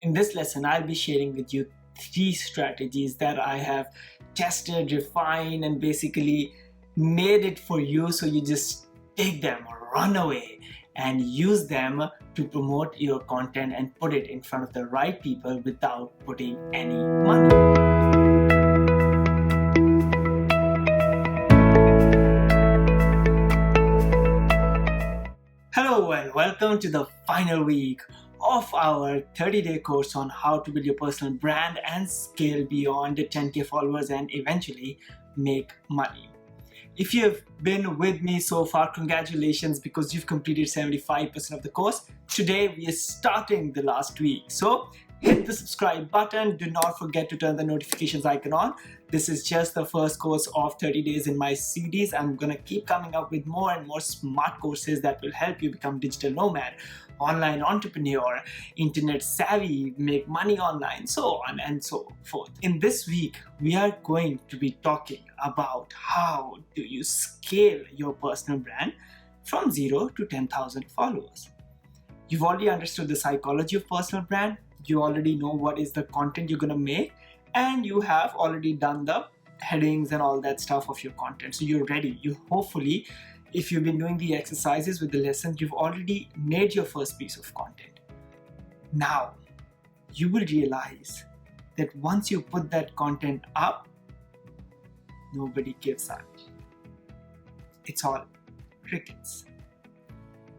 In this lesson, I'll be sharing with you 3 strategies that I have tested, refined, and basically made it for you so you just take them or run away and use them to promote your content and put it in front of the right people without putting any money. Hello and welcome to the final week of our 30-day course on how to build your personal brand and scale beyond 10K followers and eventually make money. If you've been with me so far, congratulations because you've completed 75% of the course. Today we are starting the last week. So hit the subscribe button. Do not forget to turn the notifications icon on. This is just the first course of 30 days in my series. I'm gonna keep coming up with more and more smart courses that will help you become digital nomad, online entrepreneur, internet savvy, make money online, so on and so forth. In this week, we are going to be talking about how do you scale your personal brand from 0 to 10,000 followers. You've already understood the psychology of personal brand. You already know what is the content you're gonna make, and you have already done the headings and all that stuff of your content. So you're ready. You hopefully, if you've been doing the exercises with the lesson, you've already made your first piece of content. Now, you will realize that once you put that content up, nobody gives up. It's all crickets.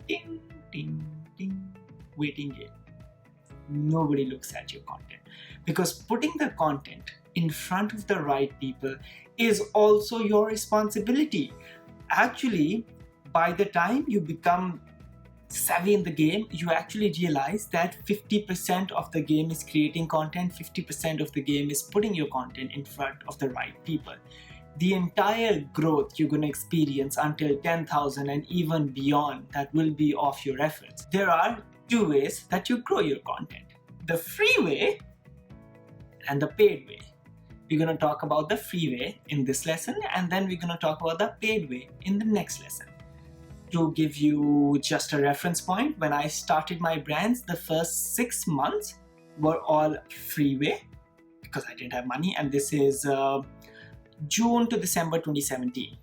Ding, ding, ding, waiting game. Nobody looks at your content because putting the content in front of the right people is also your responsibility. Actually, by the time you become savvy in the game, you actually realize that 50% of the game is creating content, 50% of the game is putting your content in front of the right people. The entire growth you're going to experience until 10,000 and even beyond, that will be of your efforts. There are 2 ways that you grow your content: the free way and the paid way. We're going to talk about the free way in this lesson, and then we're going to talk about the paid way in the next lesson. To give you just a reference point, when I started my brands, the first 6 months were all free way because I didn't have money, and this is June to December 2017.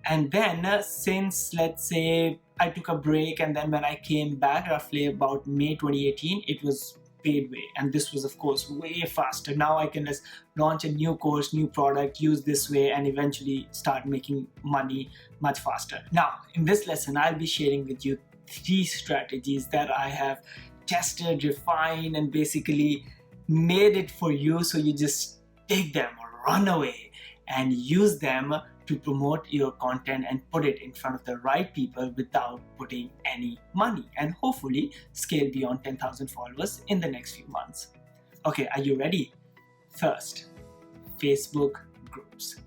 And then since, let's say, I took a break, and then when I came back roughly about May 2018, it was paid way. And this was, of course, way faster. Now I can just launch a new course, new product, use this way, and eventually start making money much faster. Now, in this lesson, I'll be sharing with you 3 strategies that I have tested, refined, and basically made it for you so you just take them or run away and use them to promote your content and put it in front of the right people without putting any money, and hopefully scale beyond 10,000 followers in the next few months. Okay, are you ready? First, Facebook groups.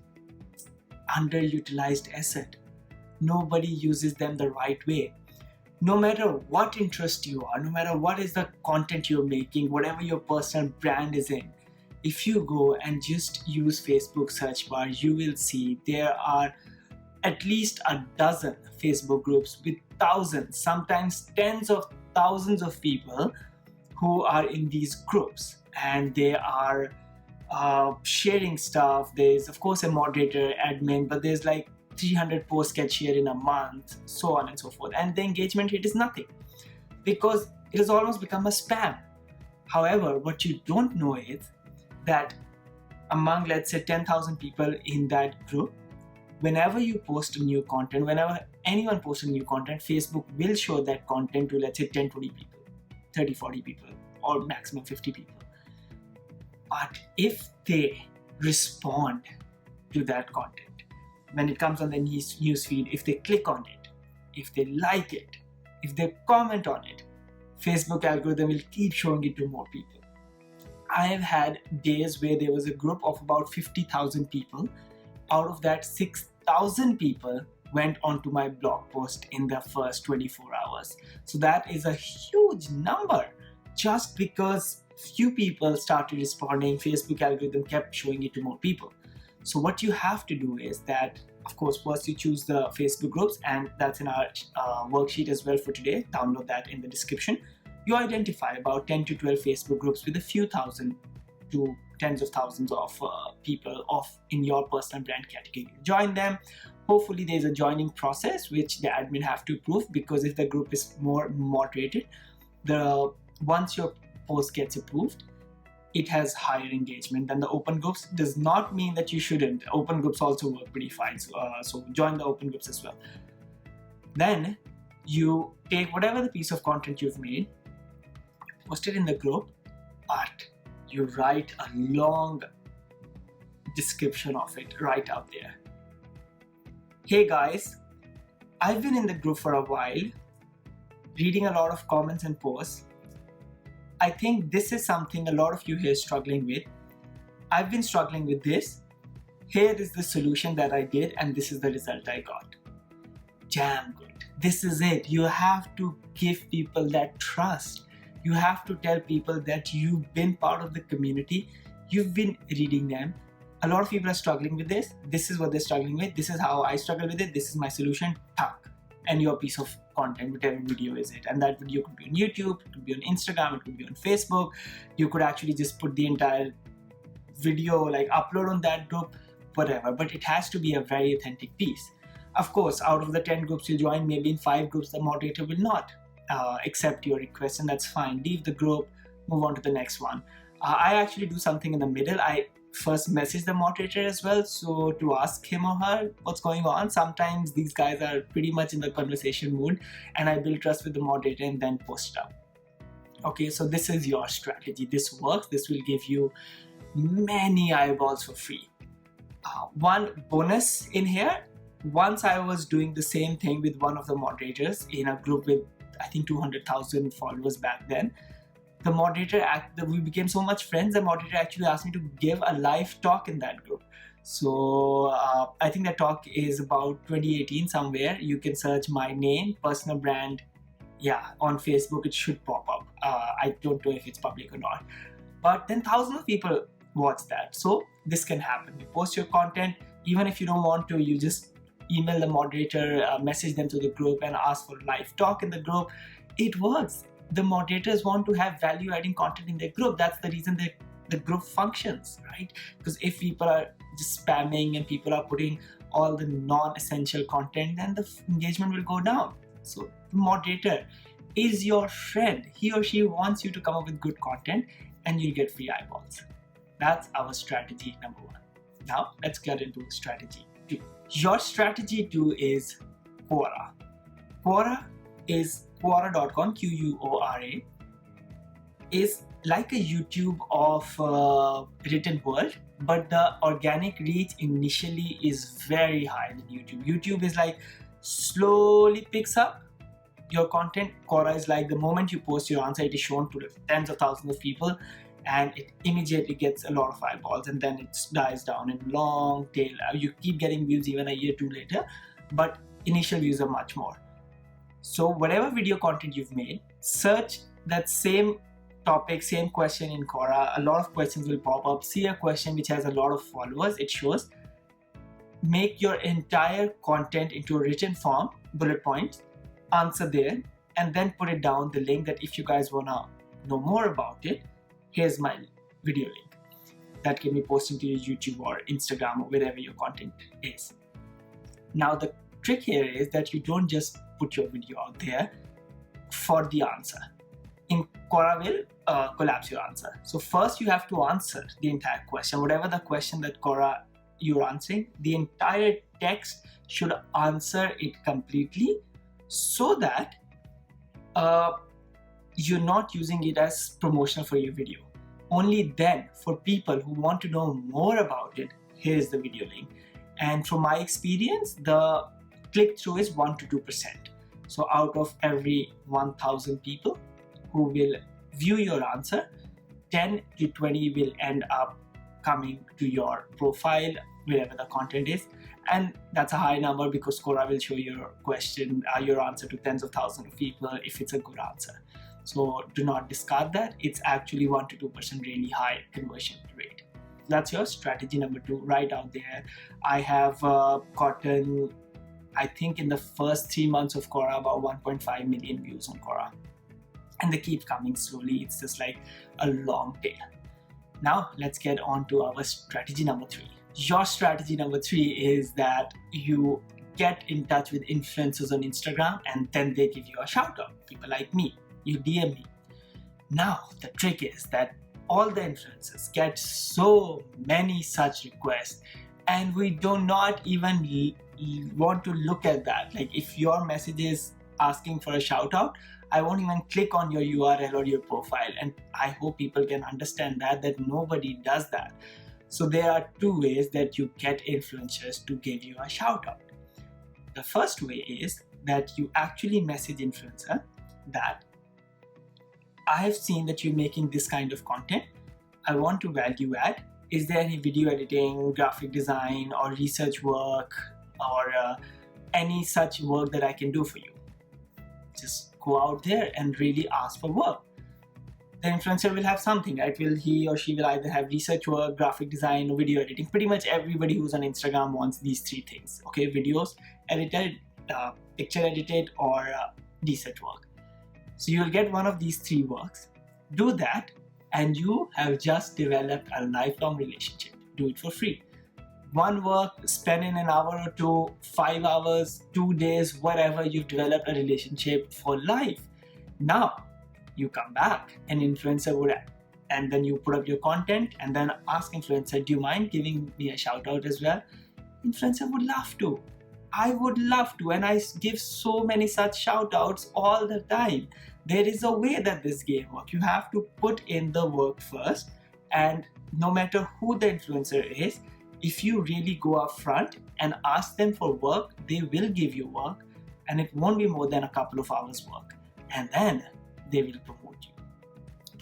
Underutilized asset. Nobody uses them the right way. No matter what interest you are, no matter what is the content you're making, whatever your personal brand is in, if you go and just use Facebook search bar, you will see there are at least a dozen Facebook groups with thousands, sometimes tens of thousands of people who are in these groups, and they are sharing stuff. There's of course a moderator, admin, but there's like 300 posts get shared in a month, so on and so forth, and the engagement rate is nothing because it has almost become a spam. However, what you don't know is that among, let's say, 10,000 people in that group, whenever you post a new content, whenever anyone posts a new content, Facebook will show that content to, let's say, 10, 20 people, 30, 40 people, or maximum 50 people. But if they respond to that content, when it comes on the news feed, if they click on it, if they like it, if they comment on it, Facebook algorithm will keep showing it to more people. I have had days where there was a group of about 50,000 people. Out of that, 6,000 people went onto my blog post in the first 24 hours. So that is a huge number. Just because few people started responding, Facebook algorithm kept showing it to more people. So what you have to do is that, of course, first you choose the Facebook groups, and that's in our worksheet as well for today. Download that in the description. you identify about 10 to 12 Facebook groups with a few thousand to tens of thousands of people in your personal brand category. Join them. Hopefully there's a joining process which the admin have to approve, because if the group is more moderated, once your post gets approved, it has higher engagement than the open groups. Does not mean that you shouldn't. Open groups also work pretty fine, so join the open groups as well. Then you take whatever the piece of content you've made, post it in the group, but you write a long description of it right out there. Hey guys, I've been in the group for a while, reading a lot of comments and posts. I think this is something a lot of you here are struggling with. I've been struggling with this. Here is the solution that I did, and this is the result I got. Damn good. This is it. You have to give people that trust. You have to tell people that you've been part of the community. You've been reading them. A lot of people are struggling with this. This is what they're struggling with. This is how I struggle with it. This is my solution. Tuck. And your piece of content, whatever video is it. And that video could be on YouTube, it could be on Instagram, it could be on Facebook. You could actually just put the entire video, like upload on that group, whatever. But it has to be a very authentic piece. Of course, out of the 10 groups you join, maybe in 5 groups the moderator will not accept your request, and that's fine. Leave the group, move on to the next one. I actually do something in the middle. I first message the moderator as well, so to ask him or her what's going on. Sometimes these guys are pretty much in the conversation mood, and I build trust with the moderator and then post it up. Okay, so this is your strategy. This works. This will give you many eyeballs for free. One bonus in here, once I was doing the same thing with one of the moderators in a group with I think 200,000 followers back then. The moderator, we became so much friends, the moderator actually asked me to give a live talk in that group. So I think that talk is about 2018 somewhere. You can search my name, personal brand, on Facebook, it should pop up. I don't know if it's public or not. But then thousands of people watch that. So this can happen. You post your content, even if you don't want to, you just email the moderator, message them to the group and ask for a live talk in the group. It works. The moderators want to have value-adding content in their group. That's the reason the group functions, right? Because if people are just spamming and people are putting all the non-essential content, then the engagement will go down. So the moderator is your friend. He or she wants you to come up with good content and you'll get free eyeballs. That's our strategy number 1. Now let's get into strategy 2. Your strategy 2 is Quora. Quora is Quora.com, Quora, is like a YouTube of written world, but the organic reach initially is very high in YouTube. YouTube is like slowly picks up your content. Quora is like the moment you post your answer, it is shown to tens of thousands of people and it immediately gets a lot of eyeballs, and then it dies down in long tail. You keep getting views even a year or 2 later, but initial views are much more. So whatever video content you've made, search that same topic, same question in Quora. A lot of questions will pop up. See a question which has a lot of followers, it shows. Make your entire content into a written form, bullet points, answer there, and then put it down the link that if you guys wanna know more about it, here's my video link. That can be posted to your YouTube or Instagram or wherever your content is. Now the trick here is that you don't just put your video out there for the answer. In Quora will collapse your answer. So first you have to answer the entire question. Whatever the question that Quora you're answering, the entire text should answer it completely, so that you're not using it as promotional for your video. Only then, for people who want to know more about it, here's the video link. And from my experience, the click-through is 1 to 2%. So out of every 1,000 people who will view your answer, 10 to 20 will end up coming to your profile, wherever the content is. And that's a high number because Quora will show your question, your answer to tens of thousands of people if it's a good answer. So do not discard that. It's actually 1 to 2% really high conversion rate. That's your strategy number 2 right out there. I have gotten, I think in the first 3 months of Quora, about 1.5 million views on Quora. and they keep coming slowly. It's just like a long tail. Now let's get on to our strategy number 3. Your strategy number 3 is that you get in touch with influencers on Instagram and then they give you a shout out. People like me, you DM me. Now the trick is that all the influencers get so many such requests and we do not even want to look at that. Like if your message is asking for a shout out, I won't even click on your URL or your profile, and I hope people can understand that nobody does that. So there are 2 ways that you get influencers to give you a shout out. The first way is that you actually message influencer that I have seen that you're making this kind of content. I want to value add. Is there any video editing, graphic design, or research work, or any such work that I can do for you? Just go out there and really ask for work. The influencer will have something, right? He or she will either have research work, graphic design, or video editing. Pretty much everybody who's on Instagram wants these 3 things. Okay, videos edited, picture edited, or research work. So you'll get one of these 3 works. Do that, and you have just developed a lifelong relationship. Do it for free. One work, spend in an hour or 2, 5 hours, 2 days, whatever, you've developed a relationship for life. Now, you come back, an influencer would, and then you put up your content and then ask influencer, do you mind giving me a shout out as well? Influencer would love to. I would love to, and I give so many such shout outs all the time. There is a way that this game works. You have to put in the work first, and no matter who the influencer is, if you really go up front and ask them for work, they will give you work, and it won't be more than a couple of hours work, and then they will promote you.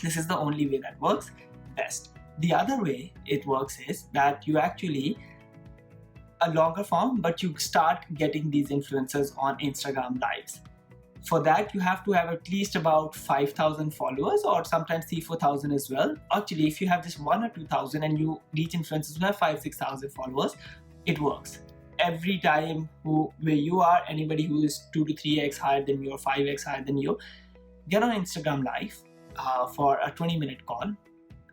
This is the only way that works best. The other way it works is that you actually a longer form, but you start getting these influencers on Instagram lives. For that, you have to have at least about 5,000 followers, or sometimes 3,000-4,000 as well. Actually, if you have just 1,000 or 2,000 and you reach influencers who have 5,000-6,000 followers, it works. Every time where you are, anybody who is 2 to 3x higher than you or 5x higher than you, get on Instagram live for a 20-minute call.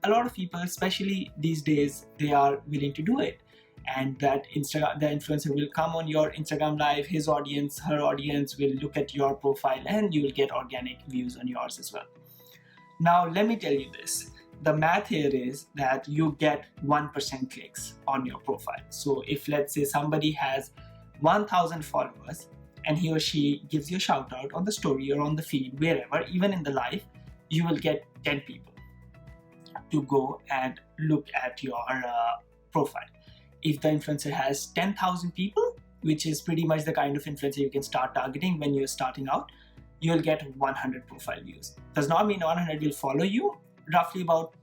A lot of people, especially these days, they are willing to do it. And the influencer will come on your Instagram live, his audience, her audience will look at your profile, and you will get organic views on yours as well. Now, let me tell you this. The math here is that you get 1% clicks on your profile. So if, let's say, somebody has 1,000 followers and he or she gives you a shout out on the story or on the feed, wherever, even in the live, you will get 10 people to go and look at your profile. If the influencer has 10,000 people, which is pretty much the kind of influencer you can start targeting when you're starting out, you'll get 100 profile views. Does not mean 100 will follow you. Roughly about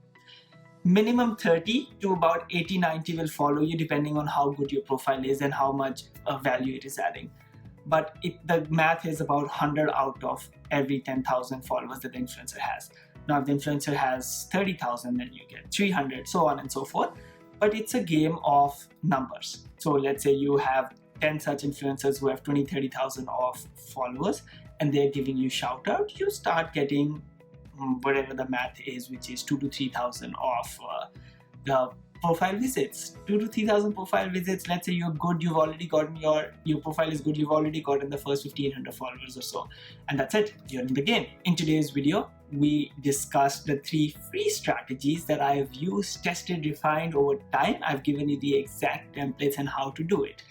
minimum 30 to about 80-90 will follow you, depending on how good your profile is and how much value it is adding. But the math is about 100 out of every 10,000 followers that the influencer has. Now, if the influencer has 30,000, then you get 300, so on and so forth. But it's a game of numbers. So let's say you have 10 such influencers who have 20-30,000 of followers and they're giving you shout out, you start getting whatever the math is, which is 2,000 to 3,000 of the profile visits. 2,000 to 3,000 profile visits. Let's say you're good, you've already gotten your profile is good, you've already gotten the first 1,500 followers or so, and that's it, you're in the game. In today's video, we discussed the 3 free strategies that I have used, tested, refined over time. I've given you the exact templates and how to do it.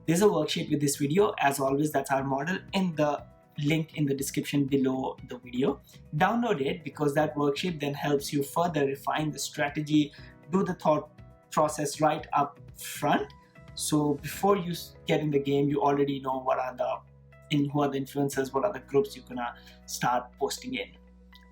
There's a worksheet with this video. As always, that's our model in the link in the description below the video. Download it because that worksheet then helps you further refine the strategy, do the thought process right up front. So before you get in the game, you already know who are the influencers, what are the groups you're gonna start posting in.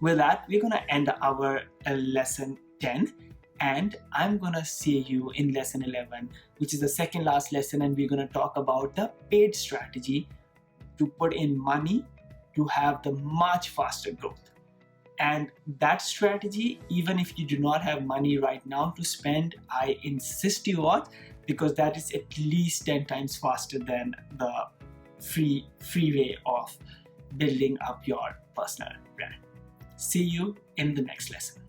With that, we're gonna end our lesson 10, and I'm gonna see you in lesson 11, which is the second last lesson, and we're gonna talk about the paid strategy to put in money to have the much faster growth. And that strategy, even if you do not have money right now to spend, I insist you on, because that is at least 10 times faster than the free way of building up your personal brand. See you in the next lesson.